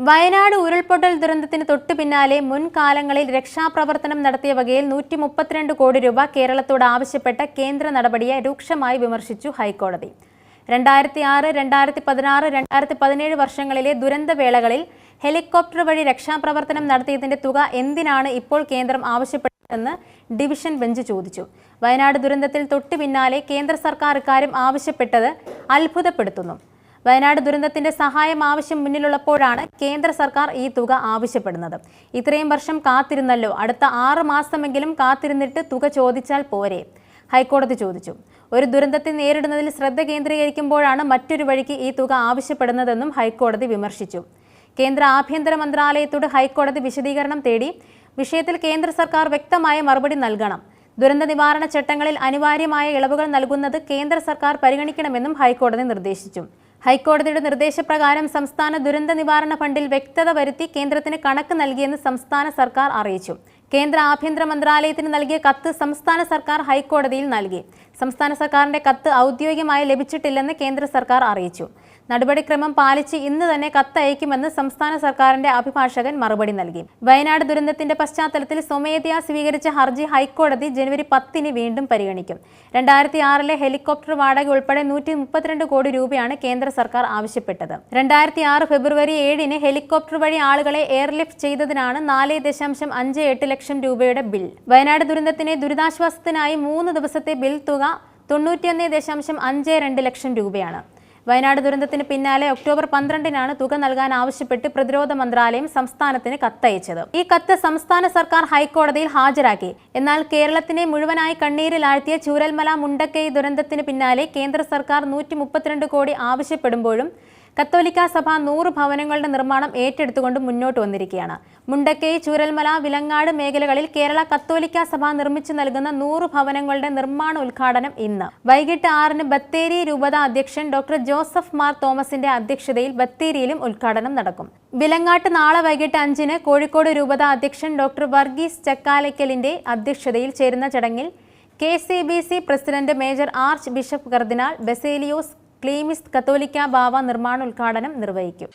വയനാട് ഉരുൾപൊട്ടൽ ദുരന്തത്തിന് തൊട്ടു പിന്നാലെ മുൻകാലങ്ങളിൽ രക്ഷാപ്രവർത്തനം നടത്തിയ വകയിൽ 132 കോടി രൂപ കേരളത്തോട് ആവശ്യപ്പെട്ട കേന്ദ്ര നടപടിയെ രൂക്ഷമായി വിമർശിച്ചു ഹൈക്കോടതി. 2006, 2016, 2017 വർഷങ്ങളിലെ ദുരന്തവേളകളിൽ ഹെലികോപ്റ്റർ വഴി രക്ഷാപ്രവർത്തനം നടത്തിയതിന്റെ തുക എന്തിനാണ് ഇപ്പോൾ കേന്ദ്രം ആവശ്യപ്പെട്ടതെന്ന് ഡിവിഷൻ ബെഞ്ച് ചോദിച്ചു. വയനാട് ദുരന്തത്തിൽ തൊട്ടു പിന്നാലെ കേന്ദ്ര സർക്കാർ ഇക്കാര്യം ആവശ്യപ്പെട്ടത് അത്ഭുതപ്പെടുത്തുന്നു. വയനാട് ദുരന്തത്തിന്റെ സഹായം ആവശ്യം മുന്നിലുള്ളപ്പോഴാണ് കേന്ദ്ര സർക്കാർ ഈ തുക ആവശ്യപ്പെടുന്നത്. ഇത്രയും വർഷം കാത്തിരുന്നല്ലോ, അടുത്ത 6 മാസമെങ്കിലും കാത്തിരുന്നിട്ട് തുക ചോദിച്ചാൽ പോരെ? ഹൈക്കോടതി ചോദിച്ചു. ഒരു ദുരന്തത്തെ നേരിടുന്നതിൽ ശ്രദ്ധ കേന്ദ്രീകരിക്കുമ്പോഴാണ് മറ്റൊരു വഴിക്ക് ഈ തുക ആവശ്യപ്പെടുന്നതെന്നും ഹൈക്കോടതി വിമർശിച്ചു. കേന്ദ്ര ആഭ്യന്തര മന്ത്രാലയത്തോട് ഹൈക്കോടതി വിശദീകരണം തേടി. വിഷയത്തിൽ കേന്ദ്ര സർക്കാർ വ്യക്തമായ മറുപടി നൽകണം. ദുരന്ത നിവാരണ ചട്ടങ്ങളിൽ അനിവാര്യമായ ഇളവുകൾ നൽകുന്നത് കേന്ദ്ര സർക്കാർ പരിഗണിക്കണമെന്നും ഹൈക്കോടതി നിർദ്ദേശിച്ചു. ഹൈക്കോടതിയുടെ നിർദ്ദേശപ്രകാരം സംസ്ഥാന ദുരന്ത നിവാരണ ഫണ്ടിൽ വ്യക്തത വരുത്തി കേന്ദ്രത്തിന് കണക്ക് നൽകിയെന്ന് സംസ്ഥാന സർക്കാർ അറിയിച്ചു. കേന്ദ്ര ആഭ്യന്തര മന്ത്രാലയത്തിന് നൽകിയ കത്ത് സംസ്ഥാന സർക്കാർ ഹൈക്കോടതിയിൽ നൽകി. സംസ്ഥാന സർക്കാരിന്റെ കത്ത് ഔദ്യോഗികമായി ലഭിച്ചിട്ടില്ലെന്ന് കേന്ദ്ര സർക്കാർ അറിയിച്ചു. നടപടിക്രമം പാലിച്ച് ഇന്ന് തന്നെ കത്തയക്കുമെന്ന് സംസ്ഥാന സർക്കാരിന്റെ അഭിഭാഷകൻ മറുപടി നൽകി. വയനാട് ദുരന്തത്തിന്റെ പശ്ചാത്തലത്തിൽ സ്വമേധയാ സ്വീകരിച്ച ഹർജി ഹൈക്കോടതി ജനുവരി 10 വീണ്ടും പരിഗണിക്കും. 2006 ഹെലികോപ്റ്റർ വാടക ഉൾപ്പെടെ 132 കോടി രൂപയാണ് കേന്ദ്ര സർക്കാർ ആവശ്യപ്പെട്ടത്. 2006 ഫെബ്രുവരി 7 ഹെലികോപ്റ്റർ വഴി ആളുകളെ എയർലിഫ്റ്റ് ചെയ്തതിനാണ് 4.58 ലക്ഷം രൂപയുടെ ബിൽ. വയനാട് ദുരന്തത്തിന് ദുരിതാശ്വാസത്തിനായി 3 ദിവസത്തെ ബിൽ തുക 91.52 ലക്ഷം രൂപയാണ്. വയനാട് ദുരന്തത്തിന് പിന്നാലെ ഒക്ടോബർ 12 തുക നൽകാൻ ആവശ്യപ്പെട്ട് പ്രതിരോധ മന്ത്രാലയം സംസ്ഥാനത്തിന് കത്തയച്ചത്. ഈ കത്ത് സംസ്ഥാന സർക്കാർ ഹൈക്കോടതിയിൽ ഹാജരാക്കി. എന്നാൽ കേരളത്തിനെ മുഴുവനായി കണ്ണീരിലാഴ്ത്തിയ ചൂരൽമല മുണ്ടക്കൈ ദുരന്തത്തിന് പിന്നാലെ കേന്ദ്ര സർക്കാർ 132 കോടി ആവശ്യപ്പെടുമ്പോഴും കത്തോലിക്ക സഭ 100 ഭവനങ്ങളുടെ നിർമ്മാണം ഏറ്റെടുത്തുകൊണ്ട് മുന്നോട്ട് വന്നിരിക്കുകയാണ്. മുണ്ടക്കൈ, ചൂരൽമല, വിലങ്ങാട് മേഖലകളിൽ കേരള കത്തോലിക്ക സഭ നിർമ്മിച്ചു നൽകുന്ന 100 ഭവനങ്ങളുടെ നിർമ്മാണ ഉദ്ഘാടനം ഇന്ന് വൈകിട്ട് 6 ബത്തേരി രൂപത അധ്യക്ഷൻ ഡോക്ടർ ജോസഫ് മാർ തോമസിന്റെ അധ്യക്ഷതയിൽ ബത്തേരിയിലും ഉദ്ഘാടനം നടക്കും. വിലങ്ങാട്ട് നാളെ വൈകിട്ട് 5 കോഴിക്കോട് രൂപത അധ്യക്ഷൻ ഡോക്ടർ വർഗീസ് ചക്കാലയ്ക്കലിന്റെ അധ്യക്ഷതയിൽ ചേരുന്ന ചടങ്ങിൽ KCBC president major archbishop കർദിനാൾ ബസേലിയോസ് ക്ലീമിസ് കത്തോലിക്ക ബാവ നിർമ്മാണോദ്ഘാടനം നിർവഹിക്കും.